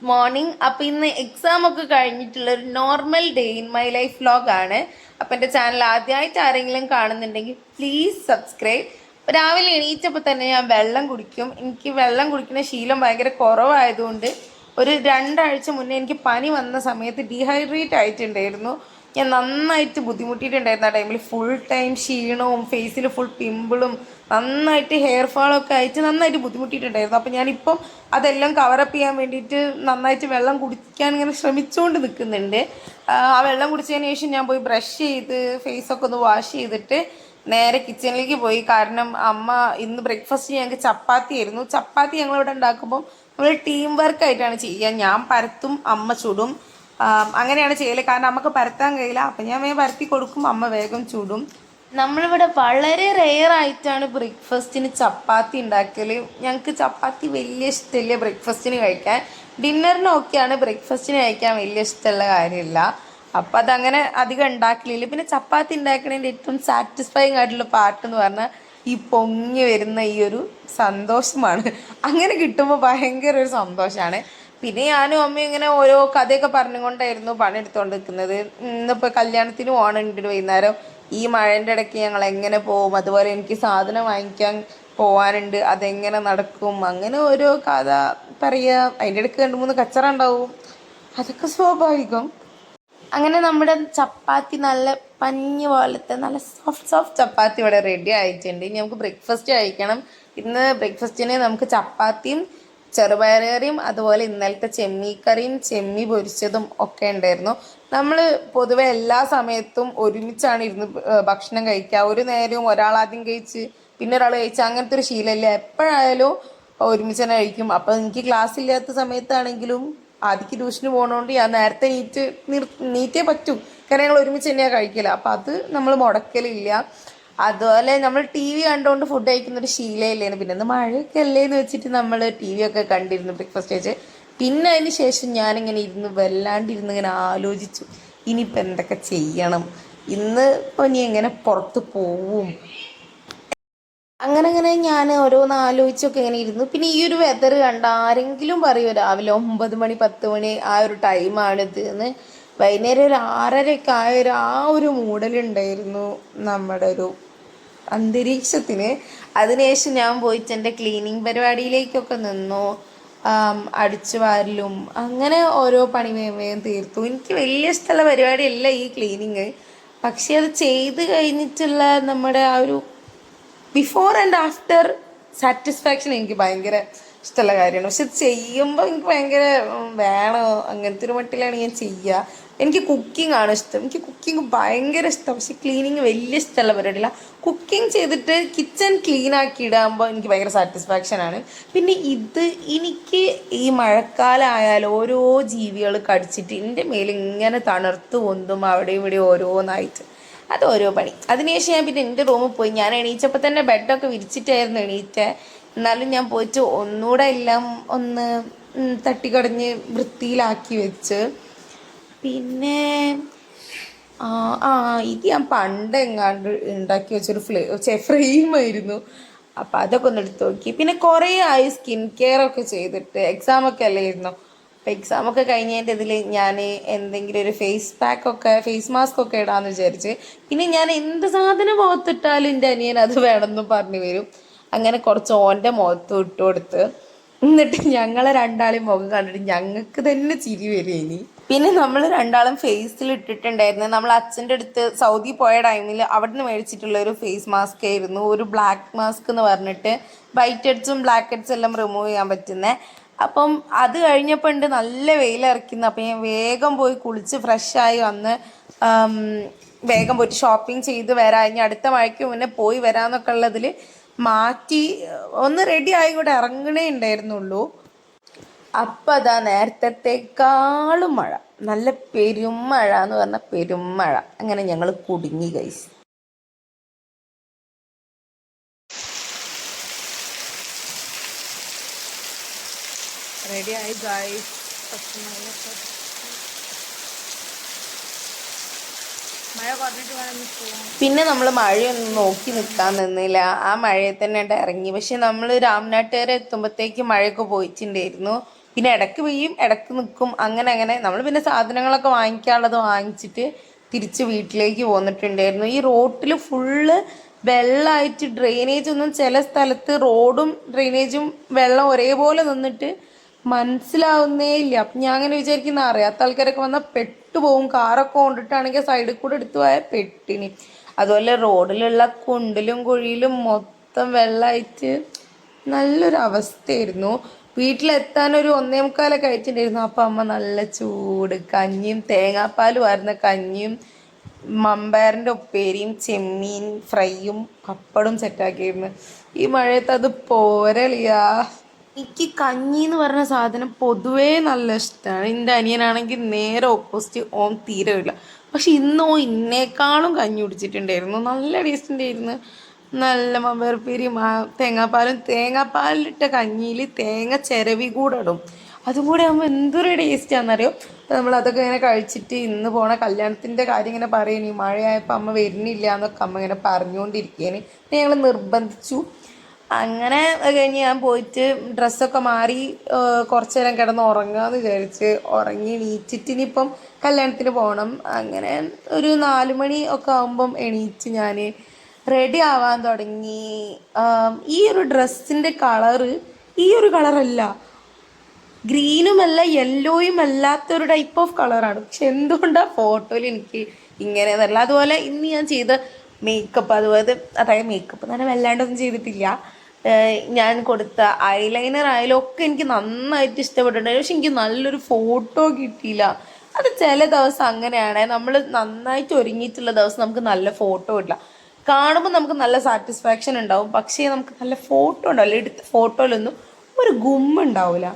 Morning. അപ്പം ഇന്ന് exam ഒക്കെ കഴിഞ്ഞിട്ടുള്ള ഒരു normal day in my life വ്ലോഗാണ്. അപ്പം എൻ്റെ ചാനൽ ആദ്യമായിട്ട് ആരെങ്കിലും കാണുന്നുണ്ടെങ്കിൽ പ്ലീസ് സബ്സ്ക്രൈബ്. രാവിലെ എണീറ്റപ്പോൾ തന്നെ ഞാൻ വെള്ളം കുടിക്കും. എനിക്ക് വെള്ളം കുടിക്കുന്ന ശീലം ഭയങ്കര കുറവായതുകൊണ്ട് ഒരു 2 ആഴ്ച മുന്നേ എനിക്ക് പനി വന്ന സമയത്ത് ഡീഹൈഡ്രേറ്റ് ആയിട്ടുണ്ടായിരുന്നു. ഞാൻ നന്നായിട്ട് ബുദ്ധിമുട്ടിയിട്ടുണ്ടായിരുന്നു. ആ ടൈമിൽ ഫുൾ ടൈം ക്ഷീണവും ഫേസിൽ ഫുൾ പിമ്പിളും നന്നായിട്ട് ഹെയർ ഫാളൊക്കെ ആയിട്ട് നന്നായിട്ട് ബുദ്ധിമുട്ടിയിട്ടുണ്ടായിരുന്നു. അപ്പോൾ ഞാനിപ്പം അതെല്ലാം കവറപ്പ് ചെയ്യാൻ വേണ്ടിയിട്ട് നന്നായിട്ട് വെള്ളം കുടിക്കാൻ ഇങ്ങനെ ശ്രമിച്ചുകൊണ്ട് നിൽക്കുന്നുണ്ട്. ആ വെള്ളം കുടിച്ചതിന് ശേഷം ഞാൻ പോയി ബ്രഷ് ചെയ്ത് ഫേസൊക്കെ ഒന്ന് വാഷ് ചെയ്തിട്ട് നേരെ കിച്ചണിലേക്ക് പോയി. കാരണം അമ്മ ഇന്ന് ബ്രേക്ക്ഫാസ്റ്റ് ഞങ്ങൾക്ക് ചപ്പാത്തി ആയിരുന്നു. ചപ്പാത്തി ഞങ്ങളിവിടെ ഉണ്ടാക്കുമ്പം നമ്മൾ ടീം വർക്കായിട്ടാണ് ചെയ്യുക. ഞാൻ പരത്തും, അമ്മ ചുടും. അങ്ങനെയാണ് ചെയ്യല്. കാരണം നമുക്ക് പരത്താൻ കഴിയില്ല. അപ്പം ഞാൻ വേഗം പരത്തി കൊടുക്കും, അമ്മ വേഗം ചൂടും. നമ്മളിവിടെ വളരെ റെയറായിട്ടാണ് ബ്രേക്ക്ഫാസ്റ്റിന് ചപ്പാത്തി ഉണ്ടാക്കൽ. ഞങ്ങൾക്ക് ചപ്പാത്തി വലിയ ഇഷ്ടമില്ല ബ്രേക്ക്ഫാസ്റ്റിന് കഴിക്കാൻ. ഡിന്നറിനൊക്കെയാണ്, ബ്രേക്ക്ഫാസ്റ്റിന് കഴിക്കാൻ വലിയ ഇഷ്ടമുള്ള കാര്യമില്ല. അപ്പം അതങ്ങനെ അധികം ഉണ്ടാക്കലില്ല. പിന്നെ ചപ്പാത്തി ഉണ്ടാക്കണതിൻ്റെ ഏറ്റവും സാറ്റിസ്ഫൈങ് ആയിട്ടുള്ള പാർട്ട് എന്ന് പറഞ്ഞാൽ ഈ പൊങ്ങി വരുന്ന ഈ ഒരു സന്തോഷമാണ്. അങ്ങനെ കിട്ടുമ്പോൾ ഭയങ്കര ഒരു സന്തോഷമാണ്. പിന്നെ ഞാനും അമ്മയും ഇങ്ങനെ ഓരോ കഥയൊക്കെ പറഞ്ഞുകൊണ്ടായിരുന്നു പണിയെടുത്തുകൊണ്ട് നിൽക്കുന്നത്. ഇന്നിപ്പോൾ കല്യാണത്തിന് പോകണുണ്ട് വൈകുന്നേരം. ഈ മഴേൻ്റെ ഇടയ്ക്ക് ഞങ്ങൾ എങ്ങനെ പോകും, അതുപോലെ എനിക്ക് സാധനം വാങ്ങിക്കാൻ പോകാനുണ്ട്, അതെങ്ങനെ നടക്കും, അങ്ങനെ ഓരോ കഥ പറയുക. അതിൻ്റെ ഇടയ്ക്ക് 2-3 കച്ചറ ഉണ്ടാവും, അതൊക്കെ സ്വാഭാവികം. അങ്ങനെ നമ്മുടെ ചപ്പാത്തി നല്ല പഞ്ഞ് പോലത്തെ നല്ല സോഫ്റ്റ് ചപ്പാത്തി ഇവിടെ റെഡി ആയിട്ടുണ്ട്. ഇനി നമുക്ക് ബ്രേക്ക്ഫാസ്റ്റ് കഴിക്കണം. ഇന്ന് ബ്രേക്ക്ഫാസ്റ്റിന് നമുക്ക് ചപ്പാത്തിയും ചെറുപയർ കറിയും അതുപോലെ ഇന്നലത്തെ ചെമ്മീക്കറിയും ചെമ്മി പൊരിച്ചതും ഒക്കെ ഉണ്ടായിരുന്നു. നമ്മൾ പൊതുവെ എല്ലാ സമയത്തും ഒരുമിച്ചാണ് ഇരുന്ന് ഭക്ഷണം കഴിക്കുക. ഒരു നേരവും ഒരാളാദ്യം കഴിച്ച് പിന്നെ ഒരാൾ കഴിച്ച് അങ്ങനത്തെ ഒരു ശീലമില്ല. എപ്പോഴായാലും ഒരുമിച്ച് തന്നെ കഴിക്കും. അപ്പം എനിക്ക് ക്ലാസ് ഇല്ലാത്ത സമയത്താണെങ്കിലും ആദ്യക്ക് ട്യൂഷന് പോകണോണ്ട് ഞാൻ നേരത്തെ നീറ്റേ പറ്റൂ. കാരണം ഞങ്ങൾ ഒരുമിച്ച് തന്നെയാണ് കഴിക്കില്ല. അപ്പം അത് നമ്മൾ മുടക്കലില്ല. അതുപോലെ നമ്മൾ ടി വി കണ്ടുകൊണ്ട് ഫുഡ് കഴിക്കുന്നൊരു ശീലമില്ലേന്ന്. പിന്നെ ഇന്ന് മഴയൊക്കെ അല്ലേന്ന് വെച്ചിട്ട് നമ്മൾ ടി വി ഒക്കെ കണ്ടിരുന്നു ബ്രേക്ക്ഫാസ്റ്റ് കഴിച്ച്. പിന്നെ അതിന് ശേഷം ഞാനിങ്ങനെ വല്ലാണ്ടിരുന്ന് ഇങ്ങനെ ആലോചിച്ചു, ഇനിയിപ്പോൾ എന്തൊക്കെ ചെയ്യണം, ഇന്ന് ഇപ്പോൾ ഇനി എങ്ങനെ പുറത്ത് പോവും. അങ്ങനെ ഞാൻ ഓരോന്ന് ആലോചിച്ചൊക്കെ ഇങ്ങനെ ഇരുന്നു. പിന്നെ ഈ ഒരു വെതർ കണ്ട ആരെങ്കിലും പറയുമോ രാവിലെ 9 മണി 10 മണി ആ ഒരു ടൈമാണിത് എന്ന്. വൈകുന്നേരം ഒരു 6:30 ആയൊരു ആ ഒരു മൂടലുണ്ടായിരുന്നു നമ്മുടെ ഒരു അന്തരീക്ഷത്തിന്. അതിനുശേഷം ഞാൻ പോയിട്ട് എൻ്റെ ക്ലീനിങ് പരിപാടിയിലേക്കൊക്കെ നിന്നു. അടിച്ചു വാരലും അങ്ങനെ ഓരോ പണി വേഗം തീർത്തു. എനിക്ക് വലിയ ഇഷ്ടമുള്ള പരിപാടിയല്ല ഈ ക്ലീനിങ്. പക്ഷെ അത് ചെയ്ത് കഴിഞ്ഞിട്ടുള്ള നമ്മുടെ ആ ഒരു ബിഫോർ ആൻഡ് ആഫ്റ്റർ സാറ്റിസ്ഫാക്ഷൻ എനിക്ക് ഭയങ്കര ഇഷ്ടമുള്ള കാര്യമാണ്. പക്ഷെ ചെയ്യുമ്പോൾ എനിക്ക് ഭയങ്കര വേണോ അങ്ങനത്തെ ഒരു മട്ടിലാണ് ഞാൻ ചെയ്യുക. എനിക്ക് കുക്കിംഗ് ആണ് ഇഷ്ടം. എനിക്ക് കുക്കിംഗ് ഭയങ്കര ഇഷ്ടം. പക്ഷെ ക്ലീനിങ് വലിയ ഇഷ്ടമുള്ള പരിപാടിയില്ല. കുക്കിംഗ് ചെയ്തിട്ട് കിച്ചൺ ക്ലീൻ ആക്കി ഇടാകുമ്പോൾ എനിക്ക് ഭയങ്കര സാറ്റിസ്ഫാക്ഷനാണ്. പിന്നെ എനിക്ക് ഈ മഴക്കാലമായാലും ഓരോ ജീവികൾ കടിച്ചിട്ട് എൻ്റെ മേലിൽ ഇങ്ങനെ തണുർത്ത് പൊന്തും അവിടെ ഇവിടെ ഓരോന്നായിട്ട്. അത് ഓരോ പണി. അതിനുശേഷം ഞാൻ പിന്നെ എൻ്റെ റൂമിൽ പോയി. ഞാൻ എണീച്ചപ്പോൾ തന്നെ ബെഡൊക്കെ വിരിച്ചിട്ടായിരുന്നു എണീറ്റ. എന്നാലും ഞാൻ പോയിട്ട് ഒന്നുകൂടെ എല്ലാം ഒന്ന് തട്ടിക്കടഞ്ഞ് വൃത്തിയിലാക്കി വെച്ച്. പിന്നെ ഇത് ഞാൻ പണ്ട് എങ്ങാണ്ട് ഉണ്ടാക്കി വെച്ചൊരു ഫ്രെയിമായിരുന്നു. അപ്പം അതൊക്കെ ഒന്ന് എടുത്ത് നോക്കി. പിന്നെ കുറേ ആയി സ്കിൻ കെയർ ഒക്കെ ചെയ്തിട്ട്. എക്സാമൊക്കെ അല്ലായിരുന്നു. അപ്പോൾ എക്സാമൊക്കെ കഴിഞ്ഞതിൻ്റെ ഇതിൽ ഞാൻ എന്തെങ്കിലും ഒരു ഫേസ് മാസ്ക് ഒക്കെ ഇടാമെന്ന് വിചാരിച്ച്. പിന്നെ ഞാൻ എന്ത് സാധനം മുഖത്തിട്ടാലും എൻ്റെ അനിയൻ അത് വേണമെന്ന് പറഞ്ഞു വരും. അങ്ങനെ കുറച്ച് ഓൻ്റെ മുഖത്ത് ഇട്ട് കൊടുത്ത്. എന്നിട്ട് ഞങ്ങളെ രണ്ടാളെയും മുഖം കണ്ടിട്ട് ഞങ്ങൾക്ക് തന്നെ ചിരി വരും. ഇനി പിന്നെ നമ്മൾ രണ്ടാളും ഫേസിൽ ഇട്ടിട്ടുണ്ടായിരുന്നു. നമ്മൾ അച്ഛൻ്റെ അടുത്ത് സൗദി പോയ ടൈമിൽ അവിടെ നിന്ന് മേടിച്ചിട്ടുള്ള ഒരു ഫേസ് മാസ്ക് ആയിരുന്നു. ഒരു ബ്ലാക്ക് മാസ്ക് എന്ന് പറഞ്ഞിട്ട് വൈറ്റ് ഹെഡ്സും ബ്ലാക്ക് ഹെഡ്സും എല്ലാം റിമൂവ് ചെയ്യാൻ പറ്റുന്നത്. അപ്പം അത് കഴിഞ്ഞപ്പോൾ ഉണ്ട് നല്ല വെയിലിറക്കുന്നു. അപ്പം ഞാൻ വേഗം പോയി കുളിച്ച് ഫ്രഷായി വന്ന് വേഗം പോയിട്ട് ഷോപ്പിംഗ് ചെയ്ത് വരാം, ഇനി അടുത്ത മഴയ്ക്ക് മുന്നേ പോയി വരാമെന്നൊക്കെ ഉള്ളതിൽ മാറ്റി ഒന്ന് റെഡി ആയി കൂടെ ഇറങ്ങണേ ഉണ്ടായിരുന്നുള്ളൂ. അപ്പം അതാ നേരത്തെക്കാളും മഴ, നല്ല പെരുമഴ എന്ന് പറഞ്ഞാൽ പെരുമഴ. അങ്ങനെ ഞങ്ങൾ കുടുങ്ങി ഗൈസ്. റെഡി ആയി ഗൈസ്. പിന്നെ നമ്മൾ മഴയൊന്നും നോക്കി നിൽക്കാൻ നിന്നില്ല. ആ മഴയെ തന്നെ ഇറങ്ങി. പക്ഷെ നമ്മൾ രാംനാട്ടുകാരെ എത്തുമ്പോഴത്തേക്ക് മഴയൊക്കെ പോയിട്ടുണ്ടായിരുന്നു. പിന്നെ ഇടയ്ക്ക് പെയ്യും ഇടയ്ക്ക് നിൽക്കും, അങ്ങനെ അങ്ങനെ നമ്മൾ പിന്നെ സാധനങ്ങളൊക്കെ വാങ്ങിക്കാനുള്ളത് വാങ്ങിച്ചിട്ട് തിരിച്ച് വീട്ടിലേക്ക് പോന്നിട്ടുണ്ടായിരുന്നു. ഈ റോട്ടിൽ ഫുള്ള് വെള്ളമായിട്ട് ഡ്രെയിനേജ് ഒന്നും ചില സ്ഥലത്ത് റോഡും ഡ്രെയിനേജും വെള്ളം ഒരേപോലെ നിന്നിട്ട് മനസ്സിലാവുന്നേ ഇല്ല. അപ്പം ഞാൻ അങ്ങനെ വിചാരിക്കുന്ന അറിയാത്ത ആൾക്കാരൊക്കെ വന്നാൽ പെട്ടുപോകും. കാറൊക്കെ കൊണ്ടിട്ടാണെങ്കിൽ സൈഡിൽ കൂടെ എടുത്തു പോയാൽ പെട്ടിനി. അതുപോലെ റോഡിലുള്ള കുണ്ടിലും കുഴിയിലും മൊത്തം വെള്ളമായിട്ട് നല്ലൊരു അവസ്ഥയായിരുന്നു. വീട്ടിലെത്താനൊരു 1:45 ആയിട്ടുണ്ടായിരുന്നു. അപ്പം അമ്മ നല്ല ചൂട് കഞ്ഞിയും തേങ്ങാപ്പാലും ആയിരുന്ന കഞ്ഞിയും മമ്പയറിൻ്റെ ഉപ്പേരിയും ചെമ്മീൻ ഫ്രൈയും പപ്പടും സെറ്റാക്കിയിരുന്നു. ഈ മഴയത്ത് അത് പോരളിയാ. എനിക്ക് കഞ്ഞി എന്ന് പറഞ്ഞ സാധനം പൊതുവേ നല്ല ഇഷ്ടമാണ്. എൻ്റെ അനിയനാണെങ്കിൽ നേരെ ഓപ്പോസിറ്റ്, ഓൻ തീരെ ഇല്ല. പക്ഷെ ഇന്ന് ഓൻ ഇന്നേക്കാളും കഞ്ഞി കുടിച്ചിട്ടുണ്ടായിരുന്നു. നല്ല ടേസ്റ്റ് ഉണ്ടായിരുന്നു. നല്ല മമ്പയർപ്പേരിയും തേങ്ങാപ്പാലിട്ട കഞ്ഞിയിൽ തേങ്ങ ചിരവി കൂടെ ഇടും. അതും കൂടെ ആകുമ്പോൾ എന്തൊരു ടേസ്റ്റാണെന്നറിയോ. അപ്പോൾ നമ്മൾ അതൊക്കെ ഇങ്ങനെ കഴിച്ചിട്ട് ഇന്ന് പോണ കല്യാണത്തിൻ്റെ കാര്യം ഇങ്ങനെ പറയുന്നു. മഴയായപ്പോൾ അമ്മ വരുന്നില്ല എന്നൊക്കെ അമ്മ ഇങ്ങനെ പറഞ്ഞുകൊണ്ടിരിക്കുകയാണ്. ഞങ്ങൾ നിർബന്ധിച്ചു. അങ്ങനെ കഴിഞ്ഞ് ഞാൻ പോയിട്ട് ഡ്രസ്സൊക്കെ മാറി കുറച്ച് നേരം കിടന്ന് ഉറങ്ങാമെന്ന് വിചാരിച്ച് ഉറങ്ങി എണീറ്റിട്ട് ഇനിയിപ്പം കല്യാണത്തിന് പോകണം. അങ്ങനെ ഒരു 4 മണി ഒക്കെ ആകുമ്പം എണീറ്റ് ഞാൻ റെഡി ആവാൻ തുടങ്ങി. ഈ ഒരു ഡ്രസ്സിൻ്റെ കളറ് ഈ ഒരു കളറല്ല, ഗ്രീനുമല്ല യെല്ലോയും അല്ലാത്തൊരു ടൈപ്പ് ഓഫ് കളറാണ്. പക്ഷെ എന്തുകൊണ്ടാണ് ഫോട്ടോയിൽ എനിക്ക് ഇങ്ങനെ എന്നല്ല. അതുപോലെ ഇന്ന് ഞാൻ ചെയ്ത മേക്കപ്പ്, അതായത് മേക്കപ്പ് എന്ന് പറഞ്ഞാൽ വല്ലാണ്ടൊന്നും ചെയ്തിട്ടില്ല. ഞാൻ കൊടുത്ത ഐലൈനർ ആയാലും ഒക്കെ എനിക്ക് നന്നായിട്ട് ഇഷ്ടപ്പെട്ടിട്ടുണ്ടായിരുന്നു. പക്ഷെ എനിക്ക് നല്ലൊരു ഫോട്ടോ കിട്ടിയില്ല. അത് ചില ദിവസം അങ്ങനെയാണ്, നമ്മൾ നന്നായിട്ട് ഒരുങ്ങിയിട്ടുള്ള ദിവസം നമുക്ക് നല്ല ഫോട്ടോ ഇല്ല. കാണുമ്പോൾ നമുക്ക് നല്ല സാറ്റിസ്ഫാക്ഷൻ ഉണ്ടാവും, പക്ഷേ നമുക്ക് നല്ല ഫോട്ടോ ഉണ്ടാവില്ല. എടുത്ത ഫോട്ടോയിലൊന്നും ഒരു ഗുമ്മുണ്ടാവില്ല.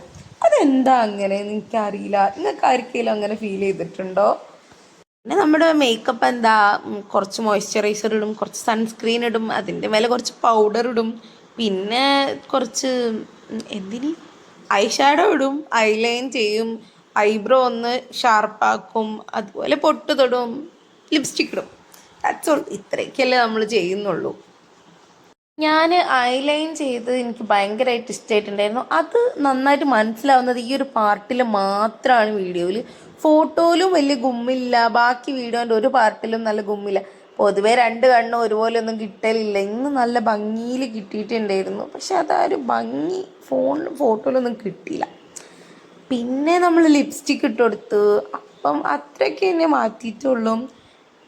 അതെന്താ അങ്ങനെ എനിക്കറിയില്ല. നിങ്ങൾക്ക് ആർക്കെങ്കിലും അങ്ങനെ ഫീൽ ചെയ്തിട്ടുണ്ടോ? പിന്നെ നമ്മുടെ മേക്കപ്പ് എന്താ, കുറച്ച് മോയ്സ്ചറൈസർ ഇടും, കുറച്ച് സൺസ്ക്രീൻ ഇടും, അതിൻ്റെ മേലെ കുറച്ച് പൗഡർ ഇടും, പിന്നെ കുറച്ച് ഐ ഷാഡോ ഇടും, ഐലൈൻ ചെയ്യും, ഐബ്രോ ഒന്ന് ഷാർപ്പാക്കും, അതുപോലെ പൊട്ട് തൊടും, ലിപ്സ്റ്റിക് ഇടും. That's all. ഇത്രയൊക്കെയല്ലേ നമ്മൾ ചെയ്യുന്നുള്ളൂ. ഞാൻ ഐലൈൻ ചെയ്ത് എനിക്ക് ഭയങ്കരമായിട്ട് ഇഷ്ടമായിട്ടുണ്ടായിരുന്നു. അത് നന്നായിട്ട് മനസ്സിലാവുന്നത് ഈ ഒരു പാർട്ടിൽ മാത്രമാണ്. വീഡിയോയിൽ ഫോട്ടോയിലും വലിയ ഗുമ്മില്ല, ബാക്കി വീഡിയോൻ്റെ ഒരു പാർട്ടിലും നല്ല ഗുമ്മില്ല. പൊതുവേ 2 കണ്ണും ഒരുപോലെ ഒന്നും കിട്ടലില്ല. ഇന്ന് നല്ല ഭംഗിയിൽ കിട്ടിയിട്ടുണ്ടായിരുന്നു. പക്ഷെ അതൊരു ഭംഗി ഫോട്ടോയിലൊന്നും കിട്ടിയില്ല. പിന്നെ നമ്മൾ ലിപ്സ്റ്റിക്ക് ഇട്ട് കൊടുത്ത്, അപ്പം അത്രയൊക്കെ എന്നെ മാറ്റിയിട്ടുള്ളൂ.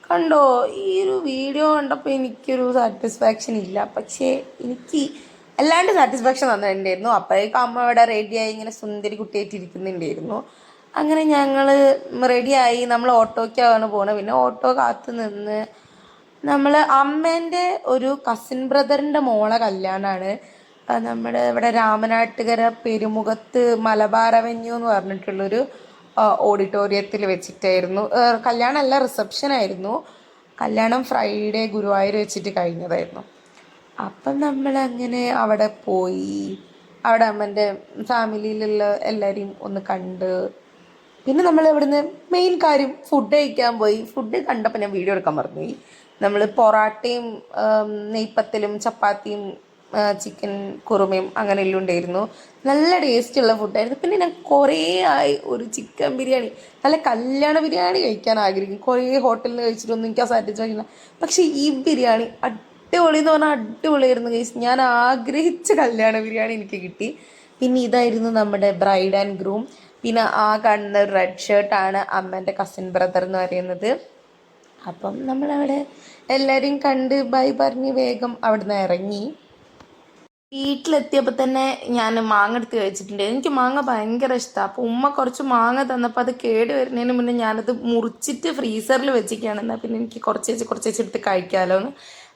കണ്ടോ, ഈ ഒരു വീഡിയോ കണ്ടപ്പോൾ എനിക്കൊരു സാറ്റിസ്ഫാക്ഷൻ ഇല്ല. പക്ഷേ എനിക്ക് അല്ലാണ്ട് സാറ്റിസ്ഫാക്ഷൻ തന്നിട്ടുണ്ടായിരുന്നു. അപ്പോഴേക്കും അമ്മ അവിടെ റെഡിയായി ഇങ്ങനെ സുന്ദരി കുട്ടിയായിട്ട് ഇരിക്കുന്നുണ്ടായിരുന്നു. അങ്ങനെ ഞങ്ങൾ റെഡിയായി, നമ്മൾ ഓട്ടോയ്ക്കാണ് പോകുന്നത്. പിന്നെ ഓട്ടോ കാത്ത് നിന്ന് നമ്മൾ അമ്മേൻ്റെ ഒരു കസിൻ ബ്രദറിൻ്റെ മോളെ കല്യാണമാണ്. നമ്മുടെ ഇവിടെ രാമനാട്ടുകര പെരുമുഖത്ത് മലബാർ അവന്യൂ എന്ന് പറഞ്ഞിട്ടുള്ളൊരു ഓഡിറ്റോറിയത്തിൽ വെച്ചിട്ടായിരുന്നു. കല്യാണമല്ല, റിസപ്ഷനായിരുന്നു. കല്യാണം ഫ്രൈഡേ ഗുരുവായൂർ വെച്ചിട്ട് കഴിഞ്ഞതായിരുന്നു. അപ്പം നമ്മളങ്ങനെ അവിടെ പോയി, അവിടെ അമ്മൻ്റെ ഫാമിലിയിലുള്ള എല്ലാവരെയും ഒന്ന് കണ്ട്, പിന്നെ നമ്മൾ ഇവിടുന്ന് മെയിൻ കാര്യം ഫുഡ് കഴിക്കാൻ പോയി. ഫുഡ് കണ്ടപ്പോൾ ഞാൻ വീഡിയോ എടുക്കാൻ മറന്നുപോയി. നമ്മൾ പൊറാട്ടയും നെയ്പ്പത്തലും ചപ്പാത്തിയും ചിക്കൻ കുറുമയും അങ്ങനെയെല്ലാം ഉണ്ടായിരുന്നു. നല്ല ടേസ്റ്റുള്ള ഫുഡായിരുന്നു. പിന്നെ ഞാൻ കുറേ ആയി ഒരു ചിക്കൻ ബിരിയാണി, നല്ല കല്യാണ ബിരിയാണി കഴിക്കാൻ ആഗ്രഹിക്കും. കുറേ ഹോട്ടലിൽ നിന്ന് കഴിച്ചിട്ടൊന്നും എനിക്ക് സാറ്റിസ്ഫാക്ഷൻ ഇല്ല. പക്ഷേ ഈ ബിരിയാണി അടിപൊളി എന്ന് പറഞ്ഞാൽ അടിപൊളിയായിരുന്നു ഗൈസ്. ഞാൻ ആഗ്രഹിച്ച കല്യാണ ബിരിയാണി എനിക്ക് കിട്ടി. പിന്നെ ഇതായിരുന്നു നമ്മുടെ ബ്രൈഡ് ആൻഡ് ഗ്രൂം. പിന്നെ ആ കാണുന്ന റെഡ് ഷർട്ടാണ് അമ്മേൻ്റെ കസിൻ ബ്രദർ എന്ന് പറയുന്നത്. അപ്പം നമ്മളവിടെ എല്ലാവരെയും കണ്ട് ബൈ പറഞ്ഞ് വേഗം അവിടുന്ന് ഇറങ്ങി. വീട്ടിലെത്തിയപ്പോൾ തന്നെ ഞാൻ മാങ്ങ എടുത്ത് കഴിച്ചിട്ടുണ്ട്. എനിക്ക് മാങ്ങ ഭയങ്കര ഇഷ്ടമാണ്. അപ്പോൾ ഉമ്മ കുറച്ച് മാങ്ങ തന്നപ്പോൾ അത് കേട് വരുന്നതിന് മുന്നേ ഞാനത് മുറിച്ചിട്ട് ഫ്രീസറിൽ വെച്ചിരിക്കുകയാണ്. എന്നാൽ പിന്നെ എനിക്ക് കുറച്ച് എടുത്ത് കഴിക്കാമല്ലോ എന്ന്.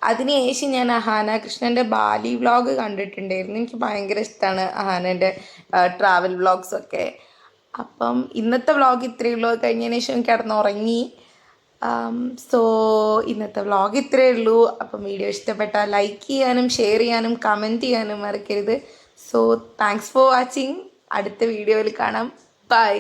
അതിനുശേഷം ഞാൻ അഹാന കൃഷ്ണൻ്റെ ബാലി വ്ളോഗ് കണ്ടിട്ടുണ്ടായിരുന്നു. എനിക്ക് ഭയങ്കര ഇഷ്ടമാണ് അഹാനൻ്റെ ട്രാവൽ വ്ളോഗ്സൊക്കെ. അപ്പം ഇന്നത്തെ വ്ളോഗ് ഇത്രയേ ഉള്ളൂ. കഴിഞ്ഞതിന് ശേഷം കിടന്നുറങ്ങി. സോ ഇന്നത്തെ വ്ളോഗ് ഇത്രയേ ഉള്ളൂ. അപ്പം വീഡിയോ ഇഷ്ടപ്പെട്ടാൽ ലൈക്ക് ചെയ്യാനും ഷെയർ ചെയ്യാനും കമൻറ്റ് ചെയ്യാനും മറക്കരുത്. So thanks for watching. അടുത്ത വീഡിയോയിൽ കാണാം. ബൈ.